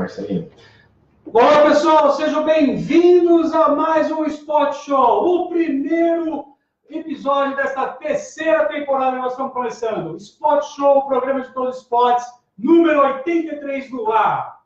Marcelinho. Olá, pessoal, sejam bem-vindos a mais um Sport Show, o primeiro episódio desta terceira temporada que nós estamos começando. Sport Show, o programa de todos os esportes, número 83 no ar.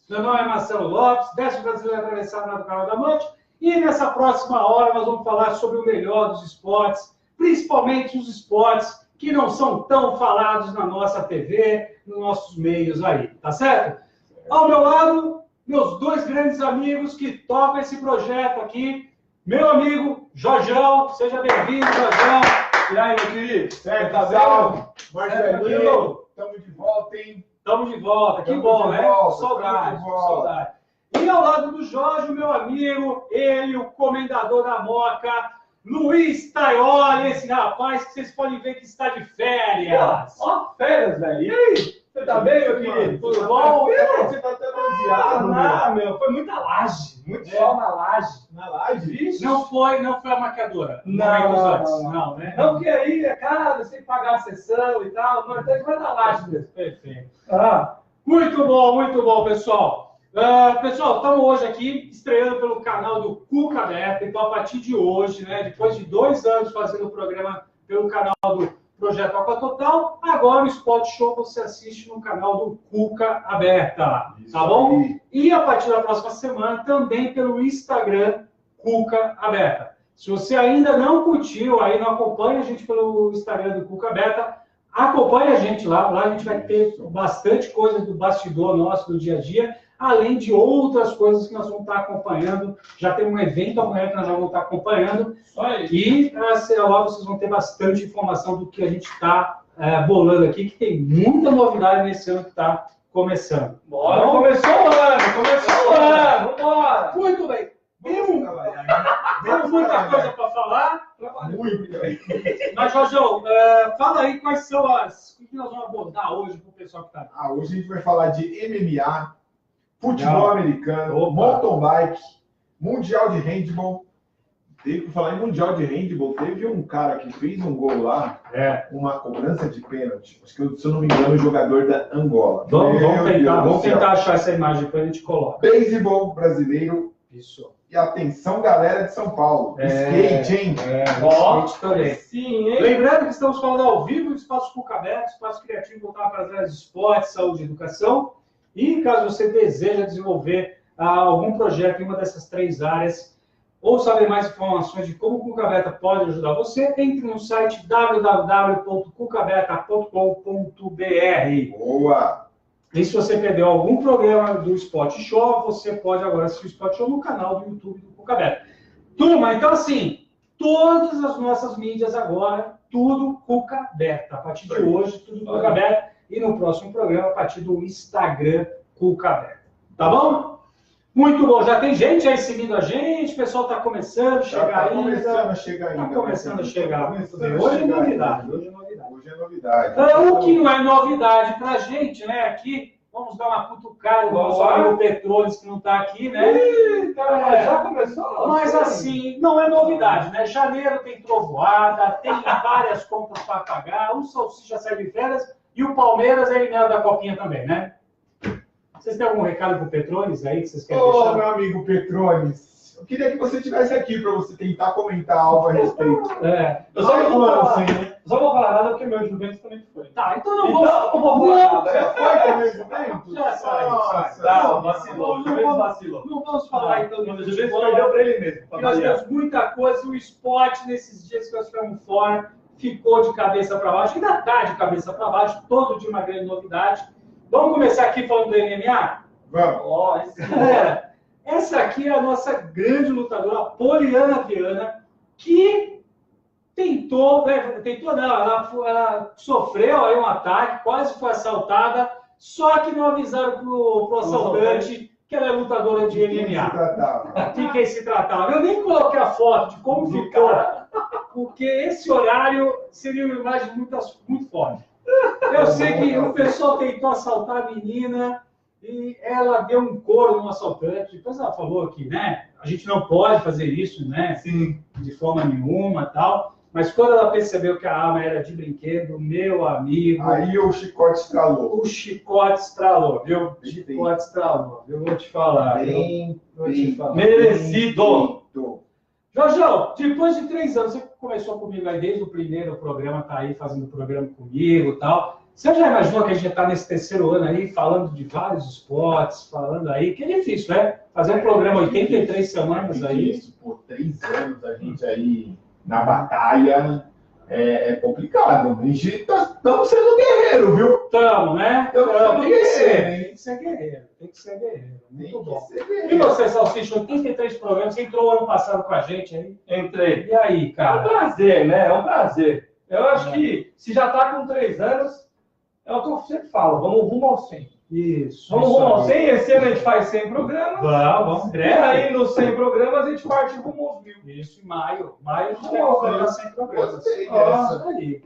Meu nome é Marcelo Lopes, 10º brasileiro atravessado na do Canal da Monte, e nessa próxima hora nós vamos falar sobre o melhor dos esportes, principalmente os esportes que não são tão falados na nossa TV, nos nossos meios aí, tá certo? Ao meu lado, meus dois grandes amigos que tocam esse projeto aqui. Meu amigo Jorjão, seja bem-vindo, Jorjão. E aí, meu querido? Certo, tá bem? Marcelinho, estamos de volta, hein? Estamos de volta, que bom, né? Saudade, saudade. E ao lado do Jorge, o meu amigo, ele, o comendador da Moca, Luiz Taioli, esse rapaz que vocês podem ver que está de férias. Ó, férias, velho. E aí? Você tá bem, meu querido? Tudo bom? Você tá até bronzeado, meu. Foi muita laje. Muito sol na laje. Na live, vixe? Não foi a maquiadora. Não, né? Não, porque aí é caro, você tem que pagar a sessão e tal. Não, então vai na laje mesmo. Perfeito. Ah, Muito bom, pessoal. Pessoal, estamos hoje aqui estreando pelo canal do Cuca Aberta. Então, a partir de hoje, né, depois de 2 anos fazendo o programa pelo canal do Projeto Aqua Total, agora o Sport Show você assiste no canal do Cuca Aberta, Isso tá bom? aí. E a partir da próxima semana também pelo Instagram Cuca Aberta. Se você ainda não curtiu, aí não acompanha a gente pelo Instagram do Cuca Aberta, acompanha a gente lá. Lá a gente vai ter bastante coisa do bastidor nosso, do dia a dia, além de outras coisas que nós vamos estar acompanhando. Já tem um evento amanhã que nós já vamos estar acompanhando. E lá vocês vão ter bastante informação do que a gente está bolando aqui, que tem muita novidade nesse ano que está começando. bora. Começou o ano. Vambora. Muito bem. Temos muita coisa para falar. Muito bem. Mas, Jorjão, fala aí quais são o que nós vamos abordar hoje para o pessoal que está aqui. Hoje a gente vai falar de MMA, futebol americano, Opa. mountain bike, mundial de handball. Teve que falar em mundial de handball, teve um cara que fez um gol lá, uma cobrança de pênalti. Acho que, se eu não me engano, o jogador da Angola. Vamos tentar achar essa imagem, depois a gente coloca. Beisebol brasileiro. Isso. E atenção, galera de São Paulo. Skate, hein? Skate também. Sim, hein? Lembrando que estamos falando ao vivo do Espaço Cuca Aberto, Espaço Criativo voltado para as áreas de esporte, saúde e educação. E caso você deseja desenvolver algum projeto em uma dessas 3 áreas, ou saber mais informações de como o Cuca Aberta pode ajudar você, entre no site www.cucaberta.com.br. Boa! E se você perdeu algum programa do Sport Show, você pode agora assistir o Sport Show no canal do YouTube do Cuca Aberta. Turma, então assim, todas as nossas mídias agora, tudo Cuca Aberta. A partir de hoje, tudo Cuca Aberta. E no próximo programa, a partir do Instagram Cuca Aberta. Tá bom? Muito bom. Já tem gente aí seguindo a gente, o pessoal está começando a chegar ainda. Está começando a chegar. Hoje é novidade. Hoje é novidade. O que não é novidade para a gente, né? Aqui, vamos dar uma cutucada no nosso amigo Petroles, que não está aqui, né? Já começou? Mas assim, não é novidade, né? Janeiro tem trovoada, tem várias contas para pagar, o Salsicha sai de férias e o Palmeiras é eliminado da Copinha também, né? Vocês têm algum recado para o Petroles aí que vocês querem deixar? Meu amigo Petroles, eu queria que você estivesse aqui para você tentar comentar algo a respeito. Eu só não vou falar nada porque meu Juventus também foi. Tá, então não vou falar nada. Já foi também o Juventus? Já saiu. Vacilou. O Juventus vacilou. Não vamos falar então do O Juventus perdeu para ele mesmo. porque nós temos muita coisa, o esporte nesses dias que nós ficamos fora ficou de cabeça para baixo, ainda está de cabeça para baixo, todo dia uma grande novidade. Vamos começar aqui falando do MMA? Vamos. Essa aqui é a nossa grande lutadora, Poliana Viana, que ela sofreu aí um ataque, quase foi assaltada, só que não avisaram pro assaltante que ela é lutadora de MMA. De quem se tratava. Eu nem coloquei a foto de como ficou, porque esse horário seria uma imagem muito forte. Eu sei que o pessoal tentou assaltar a menina e ela deu um couro no assaltante. Depois ela falou que, né, a gente não pode fazer isso, né, assim, de forma nenhuma e tal. Mas quando ela percebeu que a arma era de brinquedo, meu amigo... Aí o chicote estralou. O chicote estralou, viu? O chicote estralou, eu vou te falar. Vou te falar. Merecido! Jorjão, depois de 3 anos, você começou comigo aí desde o primeiro programa, tá aí fazendo programa comigo e tal. Você já imaginou que a gente está nesse 3º ano aí, falando de vários esportes, falando aí, que é difícil, né? Fazer um programa 83 semanas aí. Isso, por 3 anos a gente aí na batalha é complicado. A gente estamos sendo guerreiro, viu? Estamos, né? Tem que ser. Tem que ser guerreiro, tem que ser guerreiro. Muito bom. Guerreiro. E você, Salsicha, 83 programas, você entrou ano passado com a gente aí? Entrei. E aí, É um cara? prazer, né? É um prazer. Eu acho que se já tá com 3 anos, é o que eu sempre falo, vamos rumo ao 100. Isso. Vamos rumo ao 100, esse ano a gente faz 100 programas. Vamos, E aí nos 100 programas a gente parte rumo aos 1000. Isso, em maio. Maio a gente vai completar 100 programas. Gostei Nossa, dessa. aí.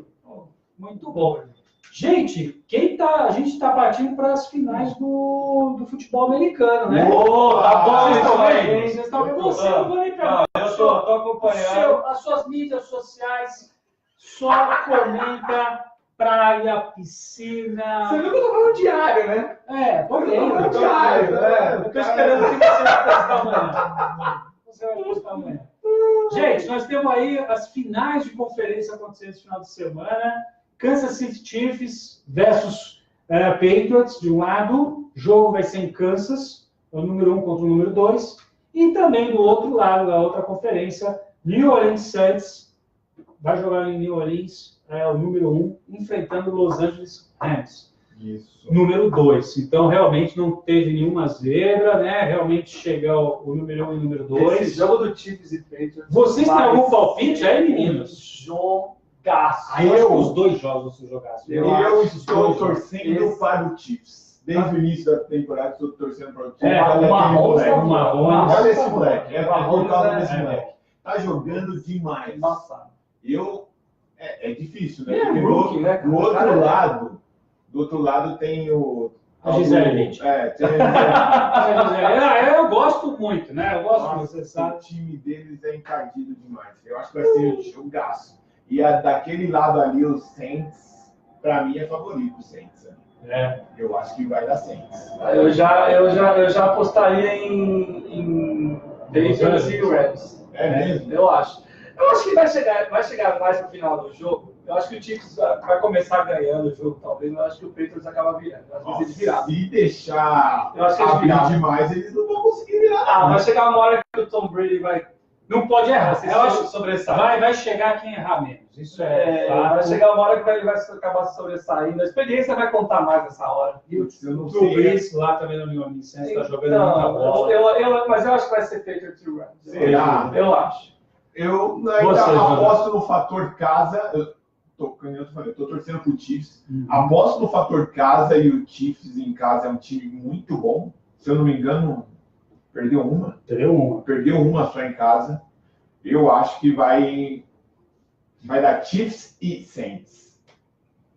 Muito bom. Gente, a gente está partindo para as finais do futebol americano, né? Tá bom, Vocês estão isso bem? aí. Vocês estão bem? Você não vai perguntar. Eu tô acompanhando. As suas mídias sociais só comenta praia, piscina. Você viu que eu tô falando diário, né? Tô vendo. Eu tô diário, né? Eu tô esperando que você vai postar amanhã. Você vai postar amanhã. Gente, nós temos aí as finais de conferência acontecendo esse final de semana. Kansas City Chiefs versus Patriots, de um lado. O jogo vai ser em Kansas, o número 1 contra o número 2. E também do outro lado, da outra conferência, New Orleans Saints vai jogar em New Orleans, o número 1, enfrentando Los Angeles Rams. Isso. Número 2. Então, realmente não teve nenhuma zebra, né? Realmente chega o número 1 e o número 2. Esse jogo do Chiefs e Patriots. Vocês têm algum palpite aí, meninos? Jogaço. Aí eu acho que os 2 jogos você jogasse. Eu estou dois torcendo para o Chiefs. Desde o início da temporada, estou torcendo para o Chiefs. O Mahomes é o Mahomes. Olha esse moleque. É por causa Mahomes desse moleque. Tá jogando demais. Embaçado. É difícil, né? É Porque rookie, né? do outro lado tem o... A Gisele Bündchen. Eu gosto muito, né? Eu gosto muito, você sabe. O time deles é encardido demais. Eu acho que vai ser um jogaço. E daquele lado ali, os Saints, pra mim é favorito, o Saints. Eu acho que vai dar Saints. Eu já apostaria em Patriots e Rams. É mesmo? Eu acho. Eu acho que vai chegar mais no final do jogo. Eu acho que o Chiefs vai começar ganhando o jogo, talvez. Eu acho que o Patriots acaba virando. Às vezes eles virar. Se deixar Eu acho que eles abrir viraram. demais, eles não vão conseguir virar. Vai chegar uma hora que o Tom Brady vai. Não pode errar. Eu acho que sobressair. vai chegar quem errar menos. Isso Vai fato. chegar uma hora que ele vai acabar sobressaindo. A experiência vai contar mais nessa hora. E o Eu não Drew sei. Brees lá também no New Orleans Saints está jogando muita bola. Mas eu acho que vai ser Patriots e Rams. Será? Eu acho. Eu ainda aposto no fator casa. Eu tô torcendo pro Chiefs. Aposto no fator casa e o Chiefs em casa é um time muito bom. Se eu não me engano, perdeu uma. Perdeu uma só em casa. Eu acho que vai dar Chiefs e Saints.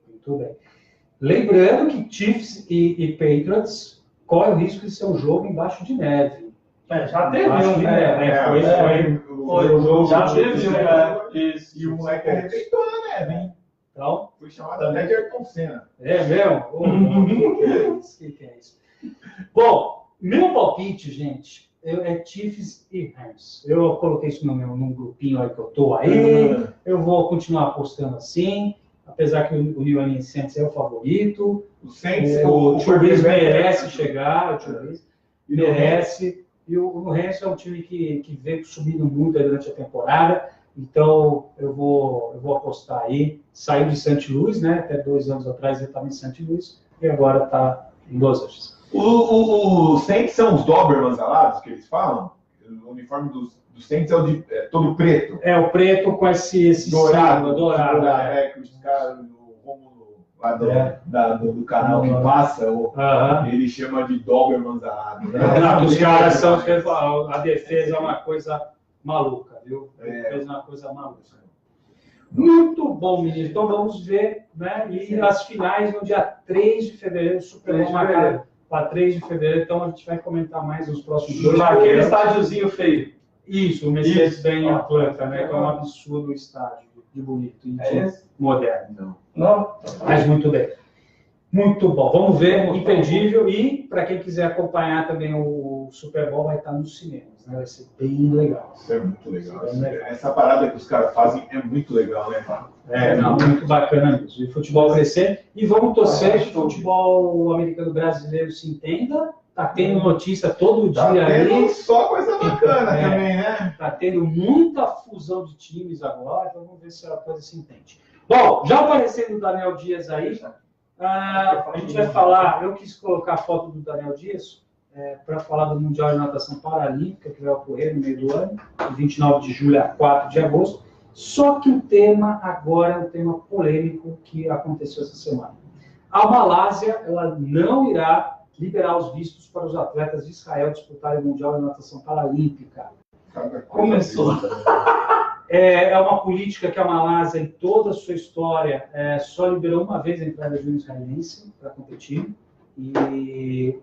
Muito bem. Lembrando que Chiefs e Patriots correm o risco de ser um jogo embaixo de neve. Já teve Acho que Foi o jogo. Já teve, né? E o moleque arrebentou na neve, hein? Então, Foi chamado até de Ayrton Senna. é mesmo? Que é isso? Bom, meu palpite, gente, é Chiefs e Rams. Eu coloquei isso num grupinho aí que eu tô aí. Eu vou continuar apostando assim, apesar que o New Orleans Saints é o favorito. O Saints, O Drew Brees merece chegar, o Drew Brees merece. E o Rams é um time que veio subindo muito durante a temporada. Então, eu vou apostar aí. Saiu de St. Louis, né? Até 2 anos atrás ele estava em St. Louis e agora está em Los Angeles. O Saints são os Dobermans alados que eles falam? O uniforme dos Saints é todo preto. É o preto com esse Dourado. dourado. Que os caras, o Rômulo lá do canal que passa, ele chama de Dobermans alados. Né? Os caras são... A defesa é uma coisa maluca, viu? A defesa é uma coisa maluca. Muito bom, menino. Então vamos ver, né? E as finais no dia 3 de fevereiro, Superbowl marcado para 3 de fevereiro. Então a gente vai comentar mais nos próximos dois. Naquele estádiozinho feio. Isso, o Mercedes-Benz em Atlanta, né? Que é um absurdo o estádio. de bonito e de moderno. Não? Mas muito bem. Muito bom. Vamos ver, imperdível. E, para quem quiser acompanhar também o Super Bowl, vai estar nos cinemas, né? Vai ser bem legal. Isso é muito legal. Essa parada que os caras fazem é muito legal, né, cara? Muito bacana mesmo. E futebol crescer. E vamos torcer que o futebol americano brasileiro se entenda. Tá tendo notícia todo dia ali. Só coisa bacana também, né? Tá tendo muita fusão de times agora, então vamos ver se a coisa se entende. Bom, já aparecendo o Daniel Dias aí, a gente vai falar, eu quis colocar a foto do Daniel Dias para falar do Mundial de Natação Paralímpica, que vai ocorrer no meio do ano, de 29 de julho a 4 de agosto. Só que o tema agora é um tema polêmico que aconteceu essa semana. A Malásia, ela não irá liberar os vistos para os atletas de Israel disputarem o Mundial de Natação Paralímpica. Começou. É uma política que a Malásia, em toda a sua história, só liberou uma vez a entrada de um israelense para competir. E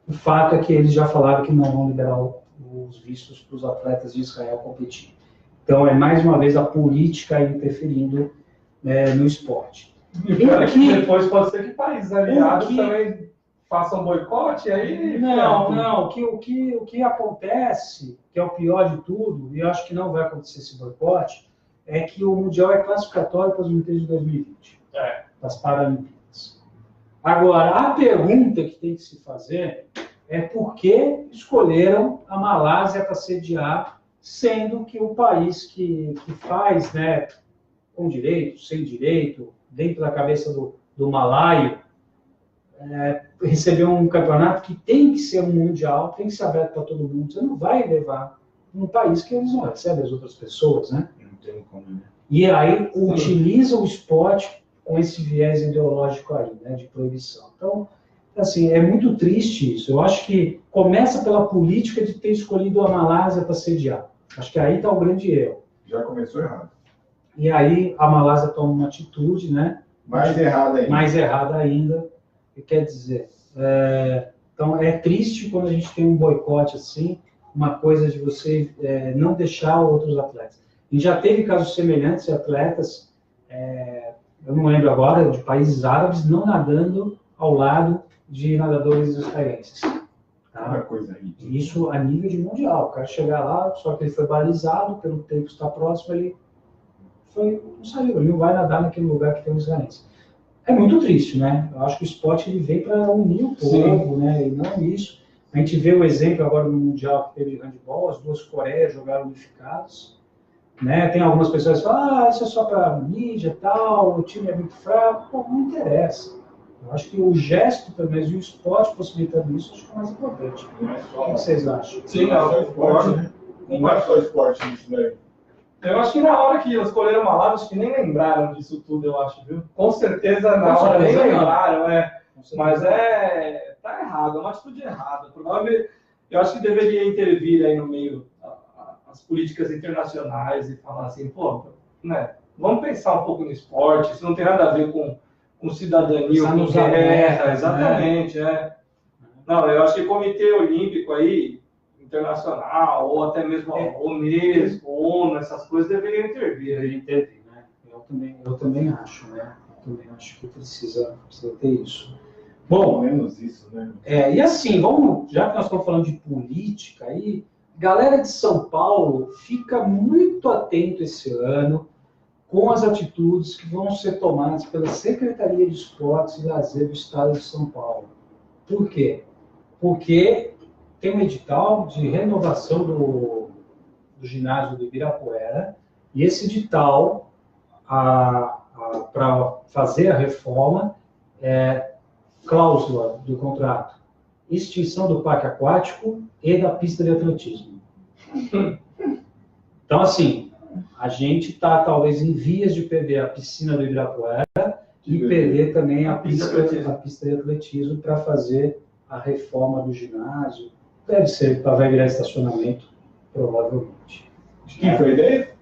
o fato é que eles já falaram que não vão liberar os vistos para os atletas de Israel competir. Então, é mais uma vez a política interferindo no esporte. E depois pode ser que países aliados também façam boicote aí? Não. O que acontece, que é o pior de tudo, e eu acho que não vai acontecer esse boicote, é que o Mundial é classificatório para as Olimpíadas de 2020, para as Paralimpíadas. Agora, a pergunta que tem que se fazer é por que escolheram a Malásia para sediar, sendo que o país que faz, né, com direito, sem direito, dentro da cabeça do malaio, receber um campeonato que tem que ser um mundial, tem que ser aberto para todo mundo. Você não vai levar um país que eles não recebem as outras pessoas, né? Não tem como, né? E aí utiliza o esporte com esse viés ideológico aí, né, de proibição. Então, assim, é muito triste isso. Eu acho que começa pela política de ter escolhido a Malásia para sediar. Acho que aí está o grande erro. Já começou errado. E aí a Malásia toma uma atitude, né? Mais errada ainda. Quer dizer, então é triste quando a gente tem um boicote assim, uma coisa de você não deixar outros atletas. E já teve casos semelhantes de atletas, eu não lembro agora, de países árabes não nadando ao lado de nadadores israelenses. Tá? Uma coisa aí. Isso a nível de mundial. O cara chegar lá, só que ele foi balizado, pelo tempo que está próximo, ele não saiu, ele não vai nadar naquele lugar que tem os israelenses. É muito triste, né? Eu acho que o esporte ele vem para unir o povo, né? E não isso. A gente vê o exemplo agora no Mundial que teve de handebol, as duas Coreias jogaram unificados, né? Tem algumas pessoas que falam, isso é só para mídia e tal, o time é muito fraco. Pô, não interessa. Eu acho que o gesto, pelo menos, e o esporte possibilitando isso, acho que é mais importante. O que vocês acham? Sim, não é só esporte, né? Não é só esporte isso daí. Eu acho que na hora que eles escolheram uma Malásia, acho que nem lembraram disso tudo, eu acho, viu? Com certeza na hora nem lembraram, Mas tá errado, é uma atitude errada. Provavelmente, eu acho que deveria intervir aí no meio as políticas internacionais e falar assim, pô, né? Vamos pensar um pouco no esporte, isso não tem nada a ver com cidadania, com guerra, exatamente, Não, eu acho que o Comitê Olímpico aí, internacional, ou até mesmo a Unesco, ONU, essas coisas deveriam intervir. Né? Eu também acho, né? Eu também acho que precisa ter isso. Bom, menos isso, né? E assim, já que nós estamos falando de política aí, galera de São Paulo, fica muito atento esse ano com as atitudes que vão ser tomadas pela Secretaria de Esportes e Lazer do Estado de São Paulo. Por quê? Porque tem um edital de renovação do ginásio do Ibirapuera, e esse edital, para fazer a reforma, cláusula do contrato, extinção do parque aquático e da pista de atletismo. Então, assim, a gente está, talvez, em vias de perder a piscina do Ibirapuera e perder também a pista de atletismo para fazer a reforma do ginásio. Deve ser, vai virar estacionamento, provavelmente. Quem foi a ideia?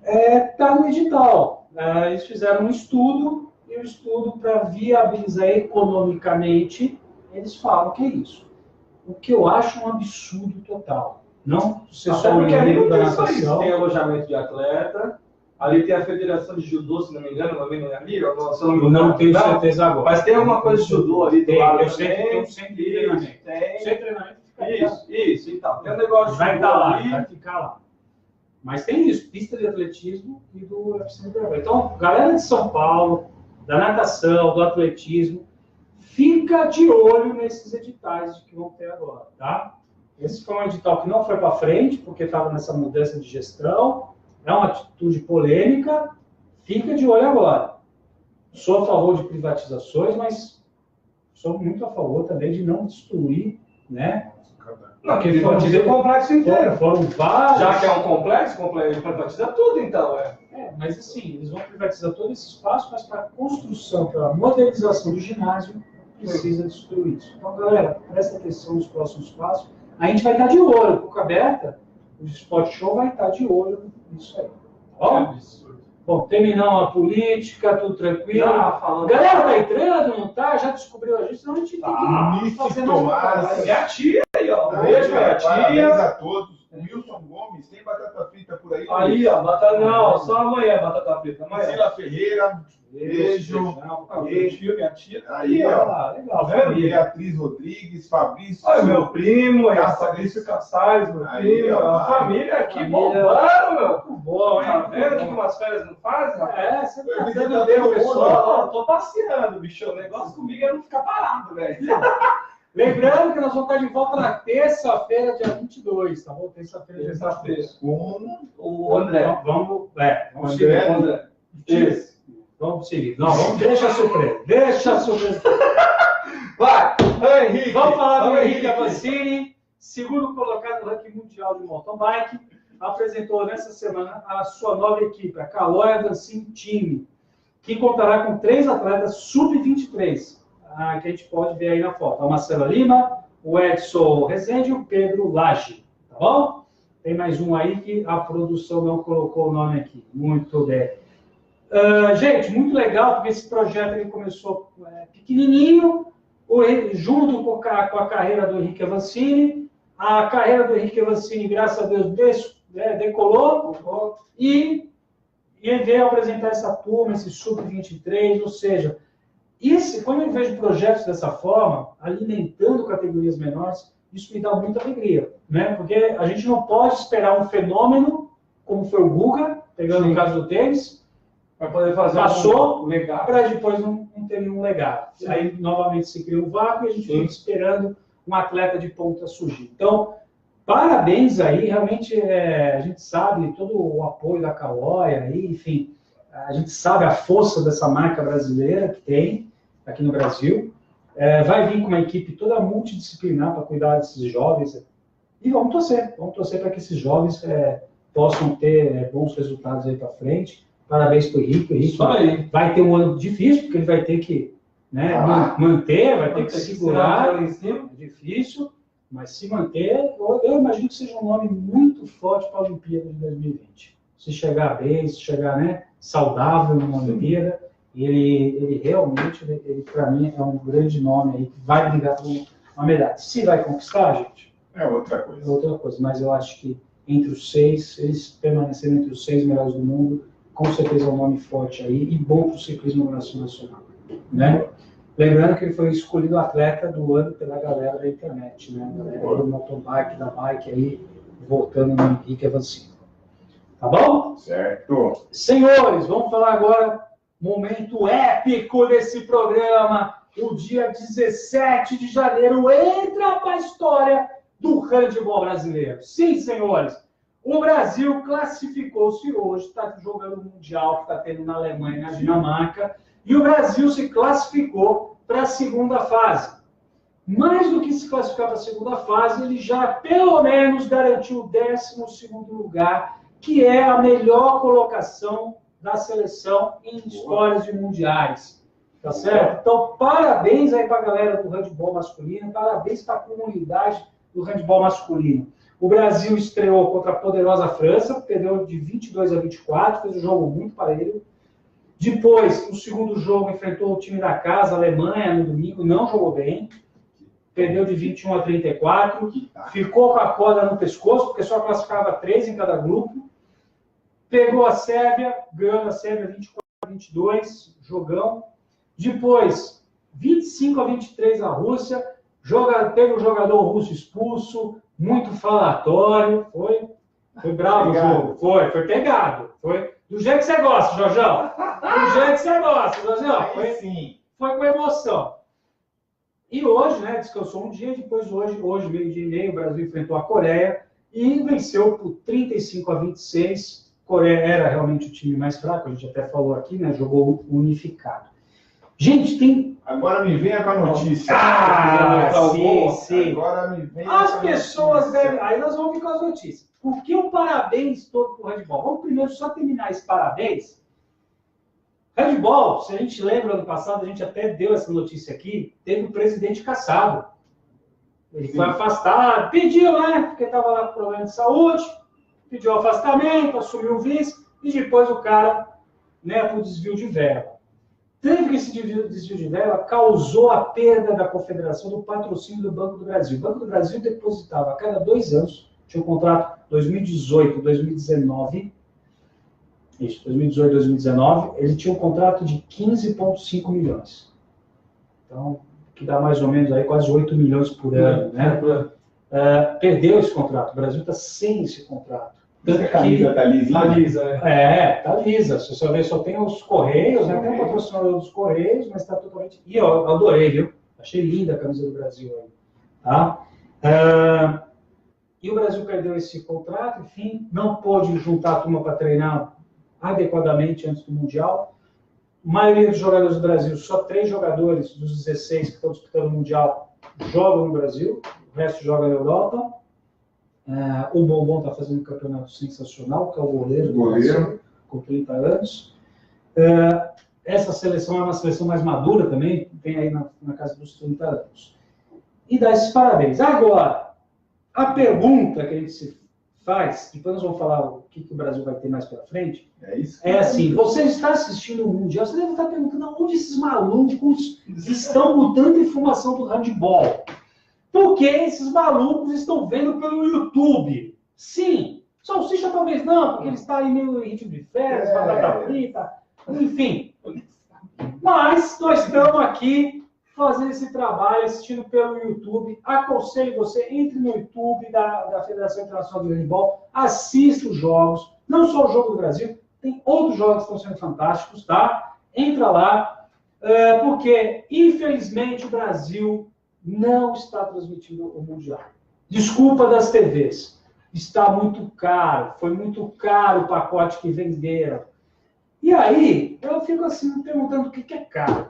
Está no edital. Eles fizeram um estudo, e o estudo, para viabilizar economicamente, eles falam que é isso. O que eu acho um absurdo total. Não ser só o nível da natação. Tem alojamento de atleta, Ali tem a Federação de Judô, se não me engano, também não é ali? Eu não tenho certeza agora. Mas tem alguma coisa de judô ali do lado. Eu sei que tem um centro de treinamento. Tem. Centro de treinamento fica Isso, então. Tem um negócio de vai judô estar lá, ali. vai ficar lá. Mas tem isso, pista de atletismo e do UFC. Então, galera de São Paulo, da natação, do atletismo, fica de olho nesses editais que vão ter agora, tá? Esse foi um edital que não foi para frente, porque estava nessa mudança de gestão, é uma atitude polêmica, fica de olho agora. Sou a favor de privatizações, mas sou muito a favor também de não destruir, né? Não, que privatiza o complexo inteiro. Foram vários... Já que é um complexo, privatiza tudo, então, mas assim, eles vão privatizar todo esse espaço, mas para a construção, para a modernização do ginásio, precisa destruir isso. Então, galera, presta atenção nos próximos passos. A gente vai estar de olho, boca aberta, o Sport Show vai estar de olho nisso aí. Bom? Bom, terminamos a política, tudo tranquilo. Galera, tá entrando, não tá? Já descobriu a gente, senão a gente tem que fazer mais. Minha tia aí, ó. Beijo, minha tia. Parabéns a todos. Wilson Gomes, tem batata frita por aí? Aí, ó, batata não, só amanhã batata frita. Priscila Ferreira, beijo. Beijo, minha tia. Aí, ó. Legal, velho. Beatriz Rodrigues, Fabrício. Olha, meu primo, Fabrício Cassais, meu primo. A família aqui bombando, meu. Muito bom, hein? Tá vendo que umas férias não fazem? Você tá dando bem o pessoal. Tô passeando, bicho. O negócio comigo é não ficar parado, velho. Lembrando que nós vamos estar de volta na terça-feira, dia 22, tá bom? Terça-feira. Com o André. Vamos seguir. André. Isso. Vamos seguir. Não, deixa a surpresa. Deixa a surpresa. Vai, Henrique. Vamos falar do Henrique Avancini, segundo colocado no ranking mundial de mountain bike. Apresentou nessa semana a sua nova equipe, a Caloi Avancini Team, que contará com 3 atletas sub-23. Que a gente pode ver aí na foto. A Marcela Lima, o Edson Rezende e o Pedro Lage. Tá bom? Tem mais um aí que a produção não colocou o nome aqui. Muito bem. Gente, muito legal, porque esse projeto ele começou pequenininho, junto com a carreira do Henrique Avancini. A carreira do Henrique Avancini, graças a Deus, decolou. E veio apresentar essa turma, esse sub-23, ou seja... quando eu vejo projetos dessa forma, alimentando categorias menores, isso me dá muita alegria, né? Porque a gente não pode esperar um fenômeno, como foi o Guga, pegando o caso do tênis, para poder fazer passou, para depois não ter nenhum legado. Sim. Aí, novamente, se cria um vácuo e a gente fica esperando um atleta de ponta surgir. Então, parabéns aí, realmente, a gente sabe todo o apoio da Caloi, aí, enfim, a gente sabe a força dessa marca brasileira que tem aqui no Brasil. Vai vir com uma equipe toda multidisciplinar para cuidar desses jovens. E vamos torcer para que esses jovens possam ter bons resultados aí para frente. Parabéns para o Henrique. O Henrique vai ter um ano difícil, porque ele vai ter que manter, vai ter que segurar. É difícil, mas se manter, eu imagino que seja um nome muito forte para a Olimpíada de 2020. Se chegar bem, se chegar saudável numa Olimpíada, ele realmente, para mim, é um grande nome aí que vai brigar por uma medalha. Se vai conquistar, gente, é outra coisa. É outra coisa, mas eu acho que entre os 6, eles permaneceram entre os 6 melhores do mundo, com certeza é um nome forte aí e bom para o ciclismo nacional, né? Lembrando que ele foi escolhido atleta do ano pela galera da internet, né? A galera do mountain bike, da bike aí, voltando no Henrique Avancini. Tá bom? Certo. Senhores, vamos falar agora, momento épico desse programa. O dia 17 de janeiro entra para a história do handebol brasileiro. Sim, senhores, o Brasil classificou-se hoje, está jogando o Mundial que está tendo na Alemanha e na Dinamarca, e o Brasil se classificou para a segunda fase. Mais do que se classificar para a segunda fase, ele já pelo menos garantiu o 12º lugar, que é a melhor colocação da seleção em histórias de mundiais. Tá certo? Então, parabéns aí para a galera do handebol masculino, parabéns para a comunidade do handebol masculino. O Brasil estreou contra a poderosa França, perdeu de 22-24, fez um jogo muito parelho. Depois, no segundo jogo, enfrentou o time da casa, a Alemanha, no domingo, não jogou bem. Perdeu de 21-34, ficou com a corda no pescoço, porque só classificava 3 em cada grupo. pegou a Sérvia, ganhou a Sérvia 24-22, jogão. Depois, 25-23 a Rússia, teve um jogador russo expulso, muito falatório, foi bravo o jogo, foi pegado, foi do jeito que você gosta, Jorjão, do jeito que você gosta, Jorjão, foi com emoção. E hoje, né, descansou um dia, depois hoje meio-dia e meio, o Brasil enfrentou a Coreia e venceu por 35-26. A Coreia era realmente o time mais fraco, a gente até falou aqui, né, jogou unificado. Gente, tem... Agora me venha com a notícia. Sim. Agora me venha As pessoas devem... Aí nós vamos vir com as notícias. Por que um parabéns todo para o handball? Vamos primeiro só terminar esse parabéns. Handball, se a gente lembra, ano passado, a gente até deu essa notícia aqui, teve o presidente cassado. Ele foi afastado, pediu, né? Porque estava lá com problema de saúde, pediu afastamento, assumiu o vice, e depois o cara, né, por desvio de verba. Teve que esse desvio de verba causou a perda da confederação do patrocínio do Banco do Brasil. O Banco do Brasil depositava a cada 2 anos, tinha um contrato 2018, 2019, isso, 2018, 2019, ele tinha um contrato de 15,5 milhões. Então, que dá mais ou menos aí quase 8 milhões por ano, né? Perdeu esse contrato, o Brasil está sem esse contrato. A camisa está lisinha? Tá lisa. Você só vê, só tem os Correios, né? Tem um patrocinador dos Correios, mas está totalmente... E eu adorei, viu? Achei linda a camisa do Brasil aí. Tá? E o Brasil perdeu esse contrato, enfim, não pôde juntar a turma para treinar adequadamente antes do Mundial. A maioria dos jogadores do Brasil, só 3 jogadores dos 16 que estão disputando o Mundial jogam no Brasil, o resto joga na Europa. O Bombom está fazendo um campeonato sensacional, que é o goleiro do Brasil, com 30 anos. Essa seleção é uma seleção mais madura também, tem aí na casa dos 30 anos. E dá esses parabéns. Agora, a pergunta que a gente se faz, depois nós vamos falar o que o Brasil vai ter mais pela frente, é assim, você está assistindo o Mundial, você deve estar perguntando onde esses malucos estão mudando a informação do handball. Porque esses malucos estão vendo pelo YouTube. Sim, Salsicha talvez não, porque ele está aí meio em ritmo de férias, batata frita, enfim. Mas nós estamos aqui fazendo esse trabalho, assistindo pelo YouTube. Aconselho você, entre no YouTube da Federação Internacional de Handball, assista os jogos, não só o jogo do Brasil, tem outros jogos que estão sendo fantásticos, tá? Entra lá, porque, infelizmente, o Brasil não está transmitindo o Mundial. Desculpa das TVs. Está muito caro. Foi muito caro o pacote que venderam. E aí, eu fico assim, me perguntando o que é caro.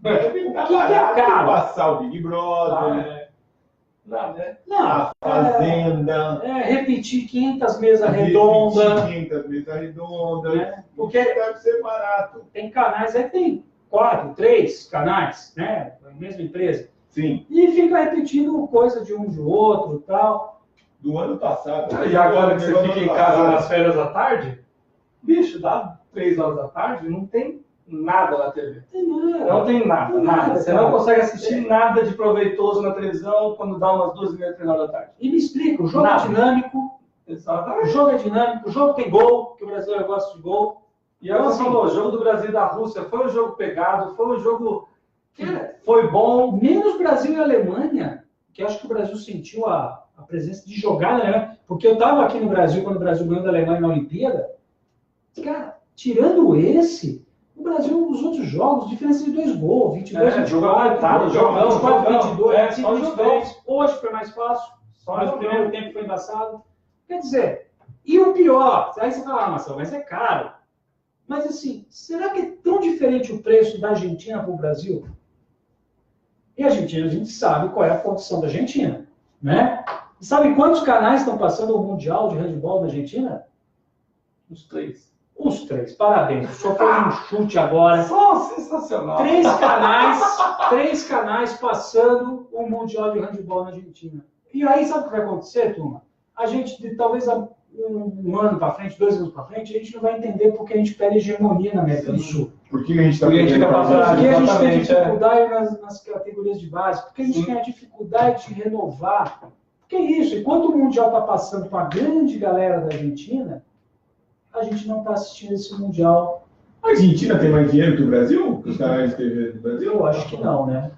O que é caro? Passar o Big Brother, a Fazenda. Repetir 500 mesas redondas. 500 mesas redondas. Porque deve ser barato. Tem canais, aí tem 4, 3 canais, né? A mesma empresa. Sim. E fica repetindo coisa de um de outro e tal. Do ano passado. E agora que você fica em casa nas férias da tarde, bicho, dá 3 horas da tarde, não tem nada na TV. Não tem nada. Você não consegue assistir nada de proveitoso na televisão quando dá umas 2h30, 3 horas da tarde. E me explica, o jogo é dinâmico. Exatamente. O jogo é dinâmico, o jogo tem gol, que o brasileiro gosta de gol. E aí você falou, o jogo do Brasil e da Rússia foi um jogo pegado, foi um jogo que foi bom. Menos Brasil e Alemanha, que acho que o Brasil sentiu a presença de jogar na Alemanha. Porque eu estava aqui no Brasil, quando o Brasil ganhou da Alemanha na Olimpíada. Cara, tirando esse, o Brasil, nos outros jogos, diferença de 2 gols, 22, 24, jogão, 22, 22. Hoje foi mais fácil, mas o primeiro tempo foi embaçado. Quer dizer, e o pior, aí você fala, Marcelo, mas é caro. Mas assim, será que é tão diferente o preço da Argentina para o Brasil? E a Argentina, a gente sabe qual é a condição da Argentina, né? E sabe quantos canais estão passando o Mundial de Handball na Argentina? Os 3. Os 3, parabéns. Só foi um chute agora. Só sensacional. 3 canais passando o Mundial de Handball na Argentina. E aí, sabe o que vai acontecer, turma? A gente, talvez um ano para frente, 2 anos para frente, a gente não vai entender porque a gente perde hegemonia na América do Sul. Por que a gente está perdendo? Porque a gente tem dificuldade nas categorias de base. Porque a gente tem a dificuldade de renovar. Porque é isso. Enquanto o Mundial está passando com a grande galera da Argentina, a gente não está assistindo esse Mundial. A Argentina tem mais dinheiro que o Brasil? Os canais de TV do Brasil? Eu acho que não, né?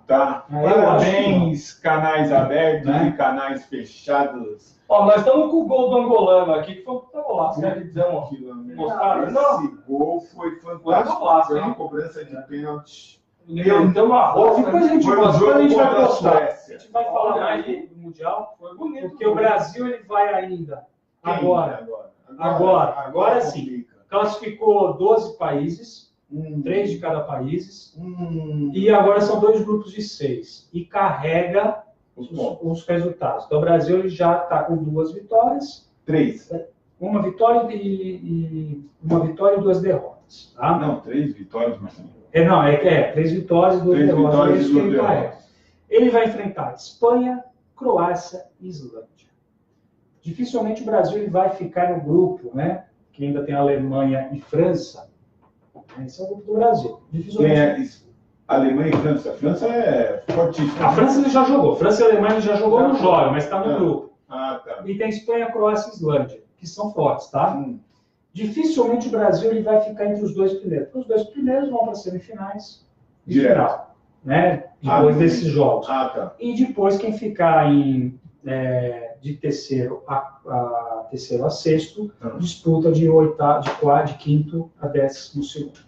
Tá. Parabéns, canais abertos e canais fechados. Ó, nós estamos com o gol do angolano aqui, que foi um puta golaço, né? Que dizemos, Esse gol foi fantástico. Foi uma cobrança de pênalti. Então, uma roça. Depois a gente vai postar. A gente vai falar Olha mais aí. do Mundial, Foi bonito. porque o Brasil ele vai ainda. Agora sim. Classificou 12 países, 3 de cada país, e agora são 2 grupos de 6. E carrega os resultados. Então o Brasil ele já está com 2 vitórias. 3. Uma vitória e 2 derrotas. Tá? Não, 3 vitórias, Marcelo. 3 vitórias e 2 derrotas. É isso que ele carrega. Ele vai enfrentar Espanha, Croácia e Islândia. Dificilmente o Brasil ele vai ficar no grupo, né? Que ainda tem Alemanha e França. Esse é o grupo do Brasil. Dificilmente. Alemanha e França. A França é fortíssima. A França ele já jogou. França e Alemanha ele já jogou, não joga, mas está no grupo. Tá. E tem Espanha, Croácia e Islândia, que são fortes, tá? Dificilmente o Brasil ele vai ficar entre os 2 primeiros. Porque os 2 primeiros vão para semifinais e final, né? Depois desses jogos. Tá. E depois quem ficar de terceiro a sexto, disputa de quinto a 12º,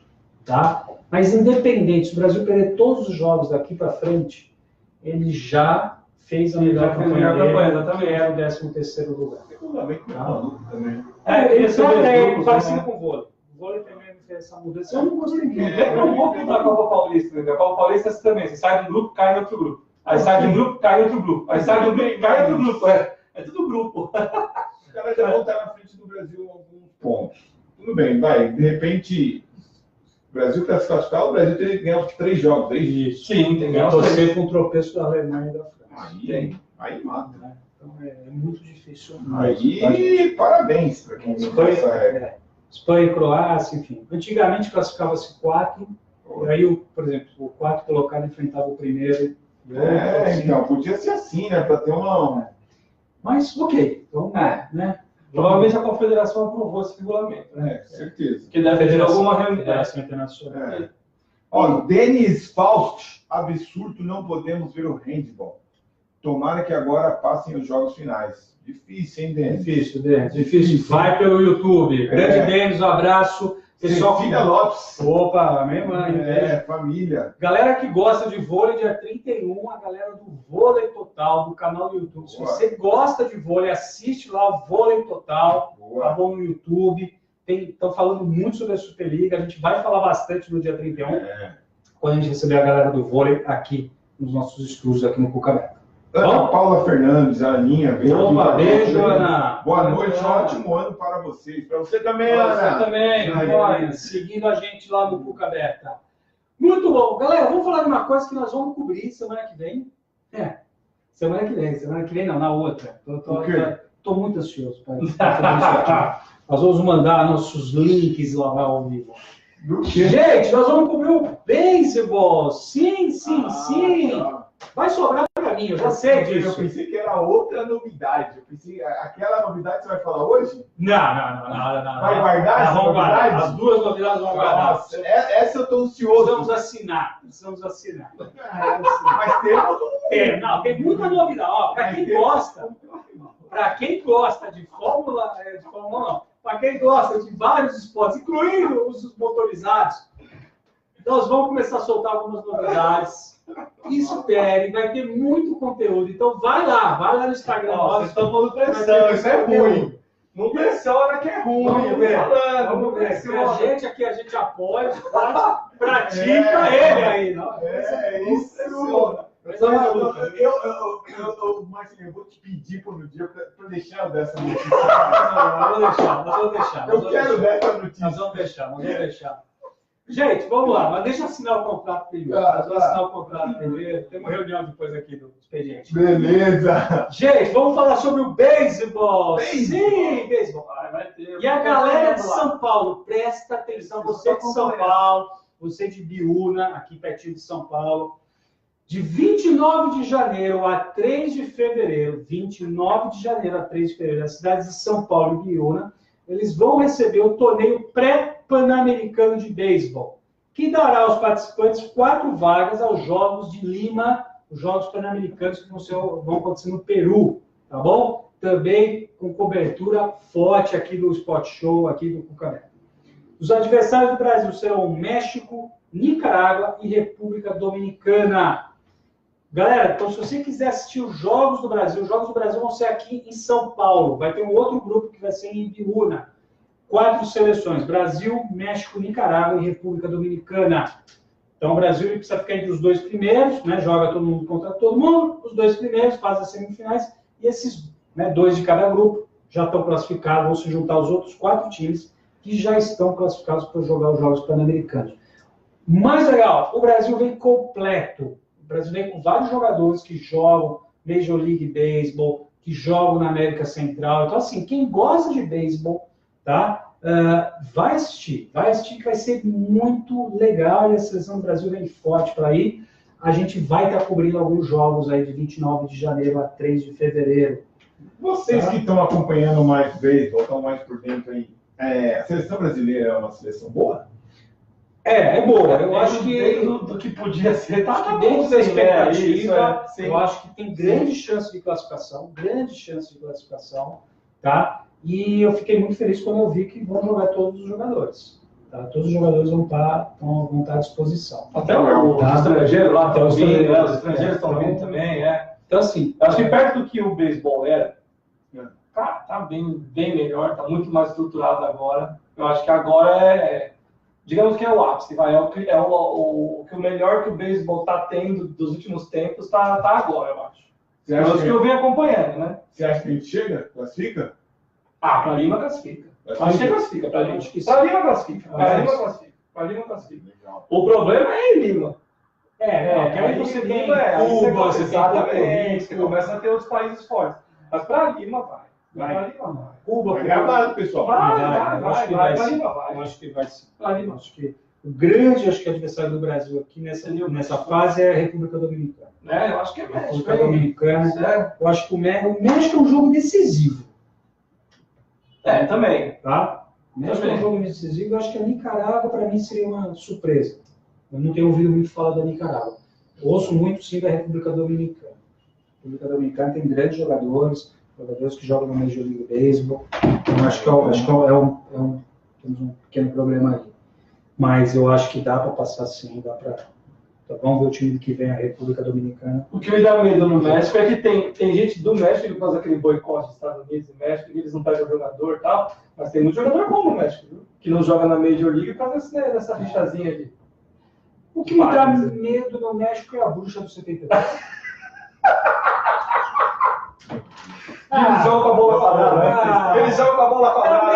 tá? Mas independente, se o Brasil perder todos os jogos daqui para frente, ele já fez a melhor campanha dele, que é o 13º lugar. Ele parecido com o vôlei. O vôlei também fez essa mudança. Eu não gostei muito. É um pouco da Copa Paulista, né? A Copa Paulista é assim também. Você sai do grupo, cai em outro grupo. Aí sai de um grupo, cai em outro grupo. Aí sai do grupo, cai em outro grupo. É tudo grupo. Os caras já vão estar na frente do Brasil em alguns pontos. Tudo bem, vai. De repente, o Brasil para se classificar, o Brasil tem que ganhar 3 jogos, 3 dias. Sim, tem que ganhar torcer com o tropeço da Alemanha e da França. Aí mata. Né? Então é muito difícil. Aí, parabéns para quem viu essa regra. Espanha e Croácia, enfim. Antigamente classificava-se 4, e aí, por exemplo, o 4 colocado enfrentava o primeiro. Então, podia ser assim, né? Para ter uma. Mas, ok. Então, né? Provavelmente a Confederação aprovou esse regulamento, né? Certeza. Que deve ter alguma reunião. Federação Internacional. Denis Faust, absurdo, não podemos ver o handball. Tomara que agora passem os jogos finais. Difícil, hein, Denis? Difícil. Vai pelo YouTube. Grande Denis, um abraço. Pessoal, Filha Lopes. Opa, minha mãe. Família. Galera que gosta de vôlei, dia 31, a galera do Vôlei Total, do canal do YouTube. Se você gosta de vôlei, assiste lá o Vôlei Total. Tá bom no YouTube. Estão falando muito sobre a Superliga. A gente vai falar bastante no dia 31, quando a gente receber a galera do vôlei aqui nos nossos estúdios, aqui no Cucabeca. Ana Paula Fernandes, a Aninha. Beijo, Ana. Boa noite, ótimo ano para vocês. Para você também, Ana. Você também, seguindo a gente lá no Cuca Aberta. Muito bom. Galera, vamos falar de uma coisa que nós vamos cobrir semana que vem. Semana que vem não, na outra. Tô muito ansioso para isso aqui. Nós vamos mandar nossos links lá ao vivo. Gente, nós vamos cobrir o beisebol. Sim. Vai sobrar para mim, eu já sei disso. Eu pensei que era outra novidade. Eu pensei, aquela novidade você vai falar hoje? Não. Vai guardar essa vamos novidade? Guardar. As 2 novidades vão guardar. Nossa, essa eu estou ansioso. Precisamos assinar. Mas tem muita novidade. Para quem gosta de Fórmula 1, não. Para quem gosta de vários esportes, incluindo os motorizados, nós vamos começar a soltar algumas novidades. Espere, vai ter muito conteúdo. Então vai lá no Instagram. Vocês estão pondo pressão, isso é ruim. Não pressiona que é ruim. Vamos ver. A gente apoia, pratica ele aí. Isso. Marcinho, eu vou te pedir por um dia para deixar dessa notícia. Nós vamos deixar. Eu quero dessa notícia. Nós vamos deixar. Gente, vamos lá, mas deixa eu assinar o contrato primeiro. Tem uma reunião depois aqui do expediente. Beleza. Gente, vamos falar sobre o beisebol. Sim, beisebol. Vai ter. E a galera de São Paulo, presta atenção. Você de São Paulo, você de Biúna, aqui pertinho de São Paulo. De 29 de janeiro a 3 de fevereiro, 29 de janeiro a 3 de fevereiro, as cidades de São Paulo e Biúna eles vão receber o torneio pré-pan-americano de beisebol, que dará aos participantes 4 vagas aos Jogos de Lima, os Jogos Pan-Americanos que vão acontecer no Peru, tá bom? Também com cobertura forte aqui do Sport Show, aqui do Cucaneco. Os adversários do Brasil serão México, Nicarágua e República Dominicana. Galera, então se você quiser assistir os Jogos do Brasil vão ser aqui em São Paulo. Vai ter um outro grupo que vai ser em Ibiúna. 4 seleções, Brasil, México, Nicarágua e República Dominicana. Então o Brasil precisa ficar entre os 2 primeiros, né? Joga todo mundo contra todo mundo, os 2 primeiros fazem as semifinais, e esses 2 de cada grupo já estão classificados, vão se juntar aos outros 4 times que já estão classificados para jogar os Jogos Pan-Americanos. Mais legal, o Brasil vem completo. O Brasil vem com vários jogadores que jogam Major League Baseball, que jogam na América Central. Então, assim, quem gosta de beisebol, tá? Vai assistir que vai ser muito legal, e a seleção do Brasil vem forte para ir. A gente vai estar cobrindo alguns jogos aí de 29 de janeiro a 3 de fevereiro. Vocês que estão acompanhando mais beisebol, estão mais por dentro aí, a seleção brasileira é uma seleção boa? É boa. Eu acho que do que podia ser, tá dentro da expectativa. Isso, eu acho que tem grande chance de classificação, tá? E eu fiquei muito feliz quando eu vi que vão jogar todos os jogadores. Tá? Todos os jogadores vão estar à disposição. Até os estrangeiros lá, os estrangeiros estão vindo também, Então, assim, acho que perto do que o beisebol era, tá bem melhor, tá muito mais estruturado agora. Eu acho que agora digamos que é o ápice, o melhor que o beisebol está tendo dos últimos tempos tá agora, eu acho. Você acha que eu venho acompanhando, né? Você acha que a gente chega? Classifica? Para Lima classifica. Acho que classifica para Lima. Para Lima classifica. Legal. O problema é em Lima. Aí você tem Cuba, você tem você começa a ter outros países fortes. Mas para Lima vai. Cuba, vai gravado, pessoal. Eu acho que vai ser. Acho que o grande adversário do Brasil aqui nessa fase é a República Dominicana. Eu acho que é México. República Dominicana. Eu acho que o México é um jogo decisivo. Também. Tá? O México é um jogo decisivo. Eu acho que a Nicarágua, para mim, seria uma surpresa. Eu não tenho ouvido muito falar da Nicarágua. Eu ouço muito, sim, da República Dominicana. A República Dominicana tem grandes jogadores que jogam no Major League Baseball. Então, acho que temos um pequeno problema aí. Mas eu acho que dá para passar sim, vamos ver o time que vem, a República Dominicana. O que me dá medo no México é que tem gente do México que faz aquele boicote dos Estados Unidos e México, e eles não pegam jogador e tal, mas tem muito jogador bom no México, viu? Que não joga na Major League por causa dessa rixazinha ali. O que me dá medo no México é a bruxa do 73. Eles jogam com a bola quadrada. Eles jogam com a bola quadrada.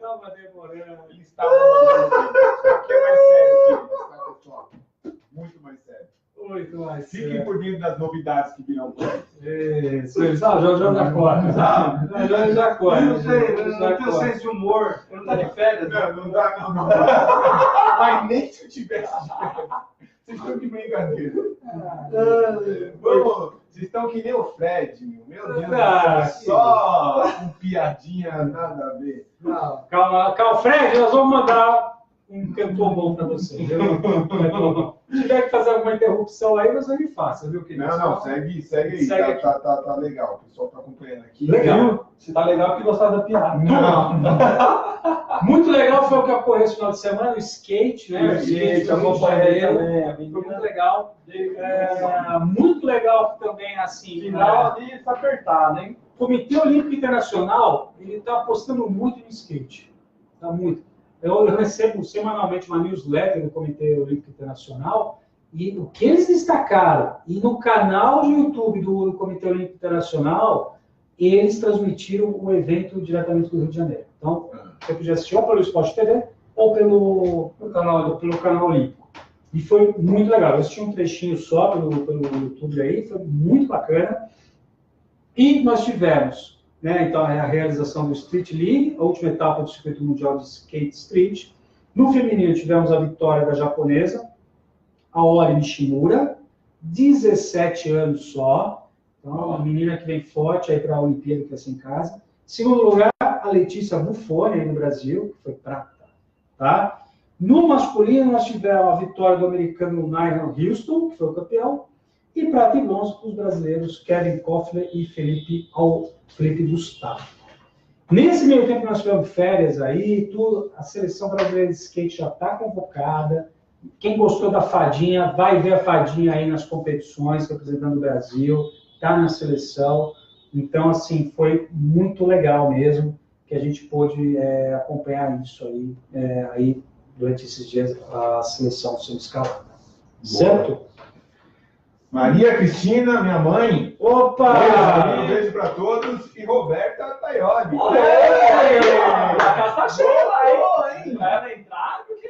Tava demorando. Eles estavam Isso aqui é mais sério, tá, pessoal? Muito mais sério. Muito mais sério. Fiquem por dentro das novidades que virão por aí. Isso, já corta. Já corta. Não tenho senso de humor. Eu não tá de férias. Não dá. Mas nem se eu tivesse de férias. Vocês estão de brincadeira. Vocês estão que nem o Fred, meu Deus. Só com piadinha, nada a ver. Calma, Fred, nós vamos mandar um cantor bom para você. Se tiver que fazer alguma interrupção aí, você me faça, viu, querido? Não, segue aí. Tá legal. O pessoal tá acompanhando aqui. Legal. Se tá legal, porque gostava da piada. Muito legal foi o que ocorreu esse final de semana, o skate, né? O skate, acompanhei também. Foi muito legal. Muito legal também, assim. Final ali tá apertado, hein? O Comitê Olímpico Internacional, ele está apostando muito no skate. Tá muito. Eu recebo semanalmente uma newsletter do Comitê Olímpico Internacional, e o que eles destacaram, e no canal de YouTube do Comitê Olímpico Internacional, eles transmitiram o evento diretamente do Rio de Janeiro. Então, você podia assistir ou pelo Sport TV ou pelo canal Olímpico. E foi muito legal. Eu assisti um trechinho só pelo YouTube aí, foi muito bacana. E nós tivemos, né, então, a realização do Street League, a última etapa do circuito mundial de skate street. No feminino tivemos a vitória da japonesa, a Ori Nishimura, 17 anos só. Então, uma menina que vem forte aí para a Olimpíada, que vai ser em casa. Em segundo lugar, a Letícia Buffoni, aí no Brasil, que foi prata. Tá? No masculino, nós tivemos a vitória do americano Nigel Houston, que foi o campeão, e prata e bronze para os brasileiros Kevin Koffler e Felipe Gustavo. Nesse meio tempo, nós tivemos férias aí, a seleção brasileira de skate já está convocada. Quem gostou da Fadinha, vai ver a Fadinha aí nas competições, representando o Brasil, está na seleção. Então, assim, foi muito legal mesmo que a gente pôde acompanhar isso aí durante esses dias, a seleção sendo escalada. Certo? Maria Cristina, minha mãe. Opa! Um beijo para todos. E Roberta Taioli. A casa tá cheia lá, hein? Vai entrar porque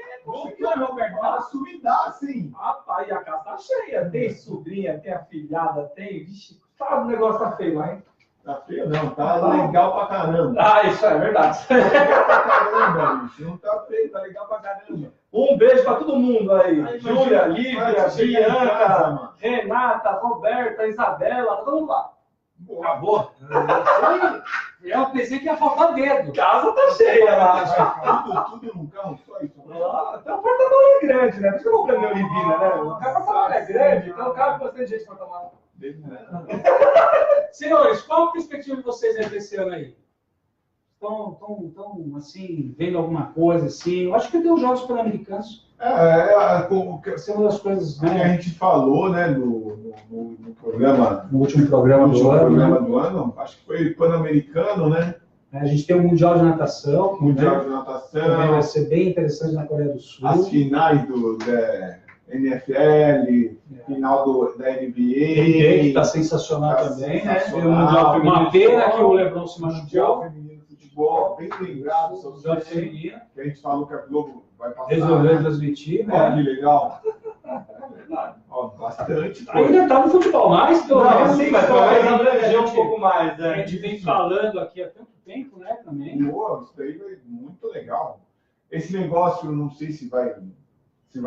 Roberta, ela sumidaça, hein? Rapaz, e a casa tá cheia. Tem sobrinha, tem afilhada, tem... Vixe, o negócio tá feio lá, hein? Tá feio não, tá legal pra caramba. Ah, isso é verdade. Tá legal pra caramba, bicho. Não tá feio, tá legal pra caramba. Um beijo pra todo mundo aí. Júlia, Vai, Lívia, chega em casa, Bianca, mano. Renata, Roberta, Isabela, todo mundo lá. Acabou. Eu pensei que ia faltar dedo. Casa tá cheia lá. Tudo num carro só isso. Até o porta-malas é grande, né? Por isso que eu comprei meu Olivina, né? O porta-malas é grande, então cabe bastante gente para tomar. Senhores, qual a perspectiva de vocês aí desse ano aí? Estão assim, vendo alguma coisa assim? Eu acho que deu jogos pan-americanos. Essa é uma das coisas, que a gente falou, né, no programa, no último programa do ano, acho que foi pan-americano, né? A gente tem o Mundial de Natação. Mundial de Natação. Também vai ser bem interessante na Coreia do Sul. As finais do NFL, final da NBA. Que está sensacional também, né? Tem o Mundial Feminino. Uma pena que o LeBron se machucou. Mundial Feminino de Futebol, bem lembrado. Mundial Feminino. Que a gente falou que a Globo vai passar. Resolveu transmitir, né? Olha que legal. Ó, bastante. Ainda está no futebol, mas pelo menos sim, mas talvez abranger um pouco mais. A gente vem falando aqui há tanto tempo, né? Também. Isso daí foi muito legal. Esse negócio, não sei se vai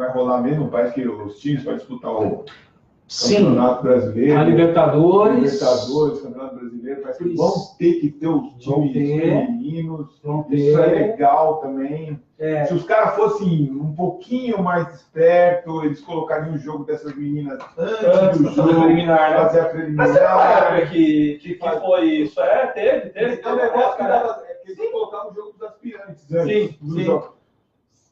rolar mesmo, parece que os times vão disputar o Campeonato Brasileiro. A Libertadores. Campeonato Brasileiro, parece que vão ter que ter os times femininos. Isso é legal também. Se os caras fossem um pouquinho mais espertos, eles colocariam o jogo dessas meninas antes do jogo, fazer a preliminar. Mas você lembra que foi isso? Teve. Tem um negócio que eles colocaram o jogo dos aspirantes antes do jogo.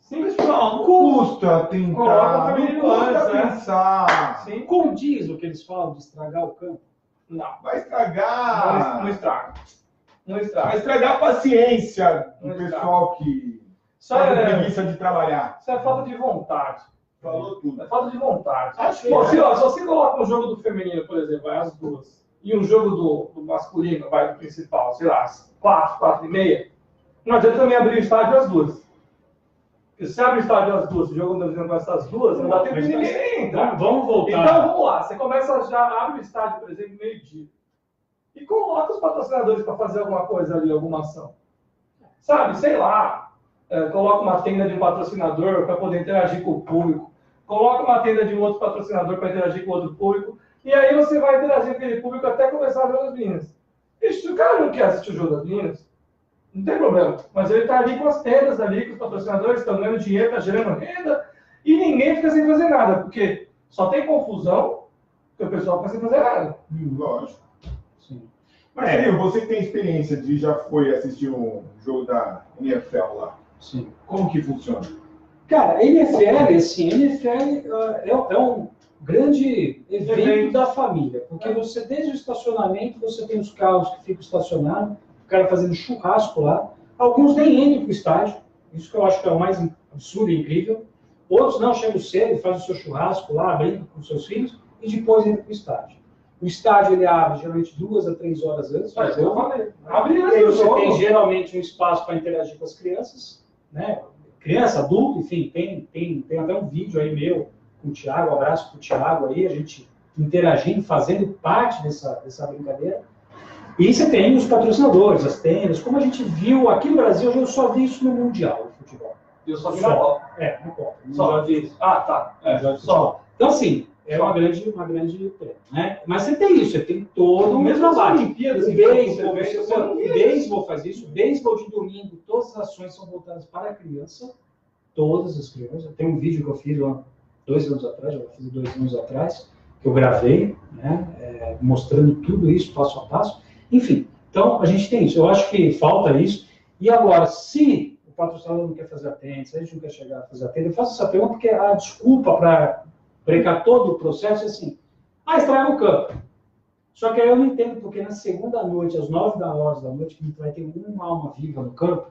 Sim, pessoal, não custa tentar, não custa pensar. Sim. Condiz o que eles falam de estragar o campo? Não. Vai estragar. Não estraga. Vai estragar a paciência do pessoal que tem preguiça de trabalhar. Isso é falta de vontade. Falou tudo. É falta de vontade. Acho Pô, se você coloca um jogo do feminino, por exemplo, vai às 2, e um jogo do masculino, vai do principal, sei lá, às 4, 4:30, não adianta também abrir o estádio às 2. Porque se abre o estádio às 2, o jogo começa às 2, não dá tempo de ninguém entrar. Vamos voltar. Então, vamos lá. Você começa já, abre o estádio, por exemplo, meio-dia. E coloca os patrocinadores para fazer alguma coisa ali, alguma ação. Sabe, sei lá. Coloca uma tenda de um patrocinador para poder interagir com o público. Coloca uma tenda de um outro patrocinador para interagir com outro público. E aí você vai interagir com aquele público até começar a ver as meninas. E se o cara não quer assistir o jogo das meninas, não tem problema. Mas ele está ali com as tendas, ali com os patrocinadores, estão ganhando dinheiro, está gerando renda, e ninguém fica sem fazer nada, porque só tem confusão que o pessoal fica sem fazer nada. Lógico. Sim. Mas aí, você que tem experiência de já foi assistir um jogo da NFL lá. Sim. Como que funciona? Cara, a NFL, assim, é um grande evento da família, porque você, desde o estacionamento, você tem os carros que ficam estacionados, o cara fazendo churrasco lá. Alguns nem entram para o estádio, isso que eu acho que é o mais absurdo e incrível. Outros não, chegam cedo, fazem o seu churrasco lá, brincam com seus filhos, e depois entram para o estádio. O estádio ele abre geralmente 2 a 3 horas antes do jogo. Abre e aí você tem geralmente um espaço para interagir com as crianças, né? Criança, adulto, enfim, tem até um vídeo aí meu com o Thiago, um abraço para o Thiago aí, a gente interagindo, fazendo parte dessa brincadeira. E você tem os patrocinadores, as tendas, como a gente viu aqui no Brasil, eu só vi isso no Mundial de Futebol. Eu só vi na Copa. Na Copa. Só vi isso. Ah, tá. Só. Então, assim, É uma grande pena, né? Mas você tem isso, você tem todo um trabalho. O beisebol faz isso, o beisebol de domingo, todas as ações são voltadas para a criança, todas as crianças. Tem um vídeo que eu fiz 2 anos atrás, já fiz 2 anos atrás, que eu gravei, né? Mostrando tudo isso, passo a passo. Enfim, então a gente tem isso. Eu acho que falta isso. E agora, se o patrocinador não quer fazer a tenda, se a gente não quer chegar a fazer a tenda, eu faço essa pergunta porque a desculpa para brecar todo o processo é assim, estraga o campo. Só que aí eu não entendo porque na segunda noite, às 9 horas da noite, que vai ter uma alma viva no campo,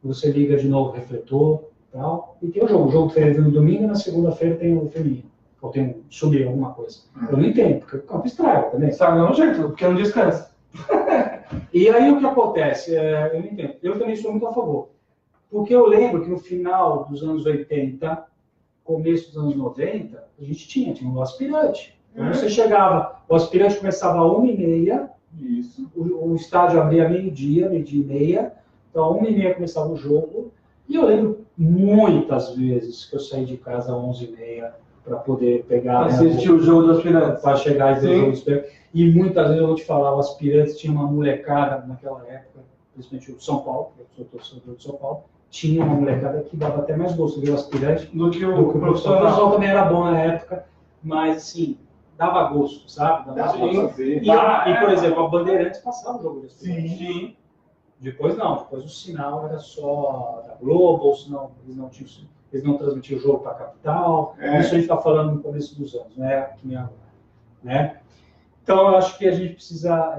você liga de novo o refletor tal, e tem o jogo. O jogo foi no domingo e na segunda-feira tem o feminino. Ou tem um subir alguma coisa. Eu não entendo, porque o campo estraga também. Estraga não jeito, porque não descansa. E aí o que acontece? Eu não entendo. Eu também sou muito a favor. Porque eu lembro que no final dos anos 80, começo dos anos 90, a gente tinha um aspirante. Então você chegava, o aspirante começava às 1h30, Isso. O estádio abria meio-dia, meio-dia e meia, então às 1h30 começava o jogo, e eu lembro muitas vezes que eu saí de casa às 11h30 para poder pegar... Assistir o jogo do aspirante. Para chegar e ver o jogo do aspirante. E muitas vezes eu vou te falar, o aspirante tinha uma molecada naquela época, principalmente o São Paulo, eu sou torcedor de São Paulo, tinha uma molecada que dava até mais gosto de ver o aspirante do que o profissional. O profissional também era bom na época, mas assim, dava gosto, sabe? Dava gosto. E, por exemplo, a Bandeirantes passava o jogo de aspirante. Sim. Depois não, depois o sinal era só da Globo, ou senão eles não transmitiam o jogo para a capital. Isso a gente está falando no começo dos anos, né? Que nem agora, né? Então, eu acho que a gente precisa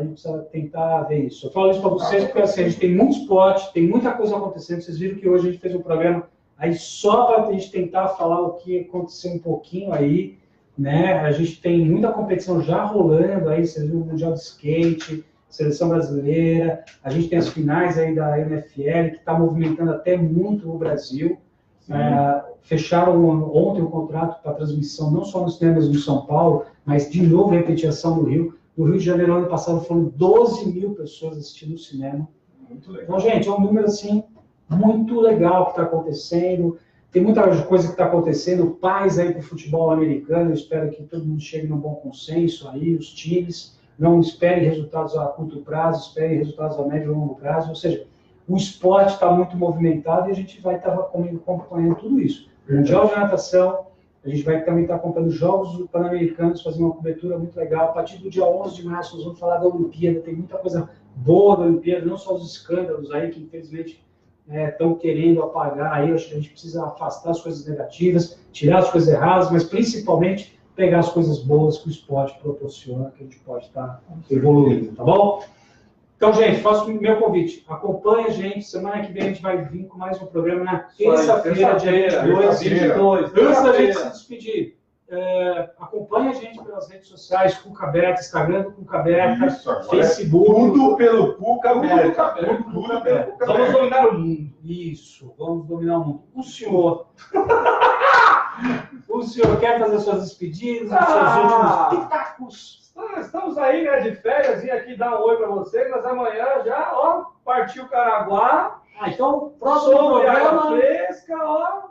tentar ver isso. Eu falo isso para vocês porque assim, a gente tem muito esporte, tem muita coisa acontecendo. Vocês viram que hoje a gente fez um programa aí só para a gente tentar falar o que aconteceu um pouquinho aí, né? A gente tem muita competição já rolando aí, vocês viram o Mundial de Skate, Seleção Brasileira, a gente tem as finais aí da NFL, que está movimentando até muito o Brasil. Fecharam ontem o contrato para transmissão, não só nos cinemas do São Paulo, mas de novo repetição no Rio. No Rio de Janeiro, ano passado, foram 12 mil pessoas assistindo o cinema. Muito legal. Então, gente, é um número assim, muito legal que está acontecendo. Tem muita coisa que está acontecendo. Paz aí para o futebol americano. Eu espero que todo mundo chegue num bom consenso aí, os times. Não esperem resultados a curto prazo, esperem resultados a médio e longo prazo. Ou seja, o esporte está muito movimentado e a gente vai estar acompanhando tudo isso. O Mundial de Natação, a gente vai também estar acompanhando os Jogos Pan-Americanos, fazendo uma cobertura muito legal. A partir do dia 11 de março, nós vamos falar da Olimpíada. Tem muita coisa boa da Olimpíada, não só os escândalos aí, que infelizmente estão querendo apagar. Aí, acho que a gente precisa afastar as coisas negativas, tirar as coisas erradas, mas principalmente pegar as coisas boas que o esporte proporciona, que a gente pode estar evoluindo, tá bom? Então, gente, faço o meu convite. Acompanhe a gente. Semana que vem a gente vai vir com mais um programa na terça-feira, dia 22. Antes da gente se despedir, acompanhe a gente pelas redes sociais, Cuca Aberta, Instagram do Cuca Aberta, Facebook. Tudo pelo Cuca Aberta. Tudo pelo Cuca. Vamos dominar o mundo. Isso, vamos dominar o mundo. O senhor quer fazer suas despedidas, os seus últimos pitacos? Estamos aí, né, de férias, vim aqui dar um oi para vocês, mas amanhã já, ó, partiu Caraguá. Então, próximo programa fresca, ó.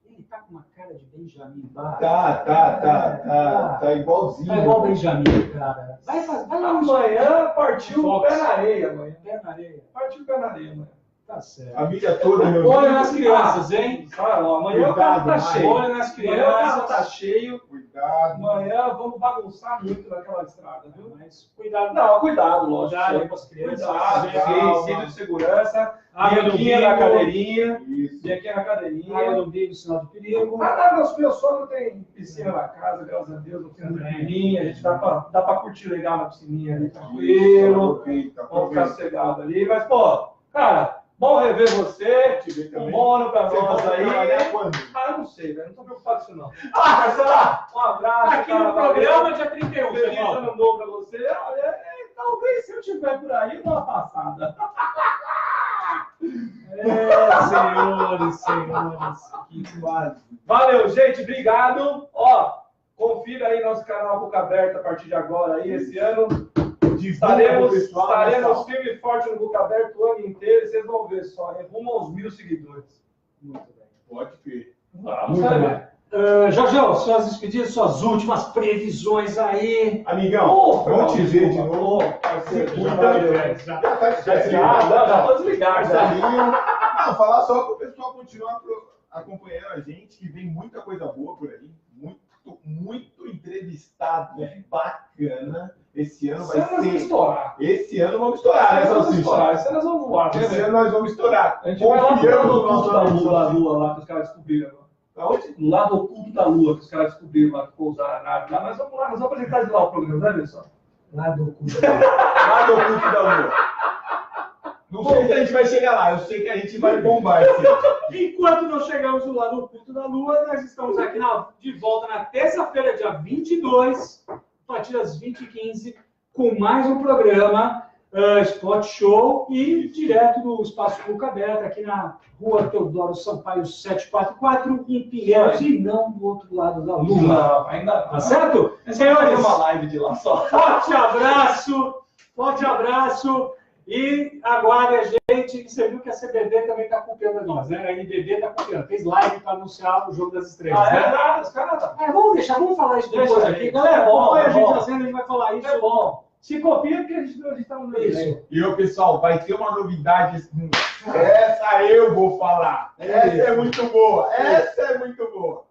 Ele tá com uma cara de Benjamin Barra. Tá igualzinho. Tá igual o Benjamin, cara. Vai lá amanhã partiu o pé na areia, amanhã. Pé na areia. Partiu o pé na areia, amanhã. Tá certo. A mídia toda, meu Olha nas crianças, hein? Amanhã o carro tá cheio. Olha nas crianças. Amanhã o carro tá cheio. Cuidado. Amanhã vamos bagunçar muito naquela estrada, viu? Mas cuidado. Não, cuidado, lógico. Cuidado com as crianças. Cuidado, cinto de segurança. Bianquinha na cadeirinha. Isso. Bianquinha na cadeirinha. Água no bico, sinal de perigo. Meu sogro tem piscina na casa, graças a Deus, não tem piscininha. A gente dá pra curtir legal na piscininha ali, tranquilo. Vamos ficar sossegado ali. Mas, pô, cara, bom rever você. Um bom ano pra nós aí. Eu não sei, velho. Não tô preocupado com isso, não. Marcelo, um abraço. Aqui no programa, dia 31. Feliz ano novo pra você. Talvez se eu estiver por aí, dá uma passada. Senhores, que quase. Valeu, gente, obrigado. Ó, confira aí nosso canal Cuca Aberta a partir de agora aí, esse ano. Estaremos firme e forte no Cuca Aberta o ano inteiro e vocês vão ver só, rumo aos 1000 seguidores. Muito bem. Pode ver. Vamos, Jorjão, suas despedidas, suas últimas previsões aí. Amigão, vamos te ver de novo. Já tô desligado. Não, falar só para o pessoal continuar acompanhando a gente, que vem muita coisa boa por aí. Muito entrevistado bacana. Esse ano vai ser. Estourar. Esse ano vamos estourar, né, Salsicha? Esse ano nós vamos voar. Esse ano nós vamos estourar. A gente vai lá no oculto da Lua Lua, lá que os caras descobriram. Aonde? No lado oculto da Lua, que os caras descobriram lá, que pousaram a nave lá. Nós vamos lá, nós vamos apresentar de lá o programa, né, pessoal? Lado oculto da Lua. Lado oculto da Lua. Não sei se a gente vai chegar lá, eu sei que a gente vai bombar esse ano. Enquanto não chegamos no lado oculto da Lua, nós estamos aqui de volta na terça-feira, dia 22, a partir das 20h15, com mais um programa Spot Show e direto do Espaço Cuca Aberta, aqui na Rua Teodoro Sampaio 744, em Pinheiros, e não do outro lado da Lua. Não, ainda não. Tá certo? Senhores, uma live de lá só. Forte abraço e aguarde a gente. E você viu que a CBB também está copiando nós, né? A NBB está copiando. Fez live para anunciar o Jogo das Estrelas. É nada, os caras. Vamos falar isso depois aqui. Galera, acompanha a gente fazendo, a gente vai falar isso. É bom. Se copia, porque a gente está no meio. E o pessoal, vai ter uma novidade. Essa eu vou falar. Essa é muito boa.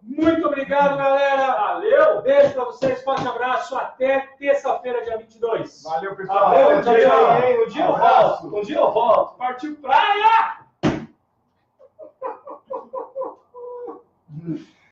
Muito obrigado, galera. Valeu. Beijo para vocês. Forte abraço. Até terça-feira, dia 22. Valeu, pessoal. Valeu, tchau. Um dia eu volto. Partiu praia!